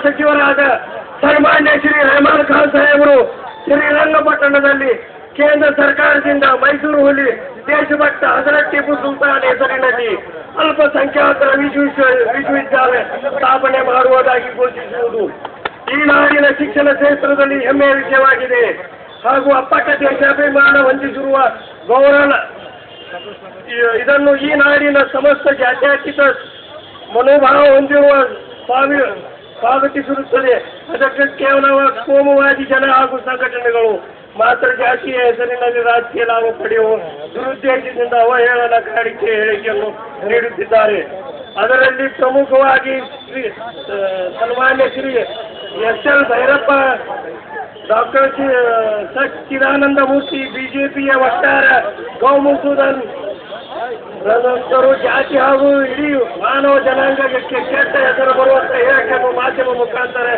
ಸಚಿವರಾದ ಸನ್ಮಾನ್ಯ ಶ್ರೀ ರೆಹಮಾನ್ ಖಾನ್ ಸಾಹೇಬರು ಶ್ರೀರಂಗಪಟ್ಟಣದಲ್ಲಿ ಕೇಂದ್ರ ಸರ್ಕಾರದಿಂದ ಮೈಸೂರು ಹುಲಿ ದೇಶಭಕ್ತ ಹಜರತ್ ಟಿಪ್ಪು ಸುಲ್ತಾನ್ ಹೆಸರಿನಲ್ಲಿ ಅಲ್ಪಸಂಖ್ಯಾತರ ವಿಶ್ವವಿದ್ಯಾಲಯ ಸ್ಥಾಪನೆ ಮಾಡುವುದಾಗಿ ಘೋಷಿಸುವುದು ಈ ನಾಡಿನ ಶಿಕ್ಷಣ ಕ್ಷೇತ್ರದಲ್ಲಿ ಹೆಮ್ಮೆಯ ವಿಷಯವಾಗಿದೆ. ಹಾಗೂ ಅಪ್ಪಟ ದೇಶಾಭಿಮಾನ ಹೊಂದಿಸಿರುವ ಗೌರವ ಇದನ್ನು ಈ ನಾಡಿನ ಸಮಸ್ತ ಜಾತ್ಯತೀತ ಮನೋಭಾವ ಹೊಂದಿರುವ ಸ್ವಾಗತಿಸಿರುತ್ತದೆ. ಅದಕ್ಕೆ ಕೇವಲ ಕೋಮುವಾದಿ ಜನ ಹಾಗೂ ಸಂಘಟನೆಗಳು ಮಾತ್ರ ಜಾತಿಯ ಹೆಸರಿನಲ್ಲಿ ರಾಜಕೀಯ ಲಾಭ ಪಡೆಯುವ ದುರುದ್ದೇಶದಿಂದ ಅವಹೇಳನಕಾರಿಕೆ ಹೇಳಿಕೆಯನ್ನು ನೀಡುತ್ತಿದ್ದಾರೆ. ಅದರಲ್ಲಿ ಪ್ರಮುಖವಾಗಿ ಸನ್ಮಾನ್ಯ ಶ್ರೀ ಎಸ್.ಎಲ್. ಭೈರಪ್ಪ, ಡಾಕ್ಟರ್ ಸಚ್ಚಿದಾನಂದ ಮೂರ್ತಿ, ಬಿಜೆಪಿಯ ವಕ್ತಾರ ಗೌಮುಖುದನ್ ರವರು ಜಾತಿ ಹಾಗೂ ಇಡೀ ಮಾನವ ಜನಾಂಗಕ್ಕೆ ಕೆಟ್ಟ ಹೆಸರು ಬರುವಂತ ಹೇಳಿಕೆಯನ್ನು ಮಾಧ್ಯಮ ಮುಖಾಂತರ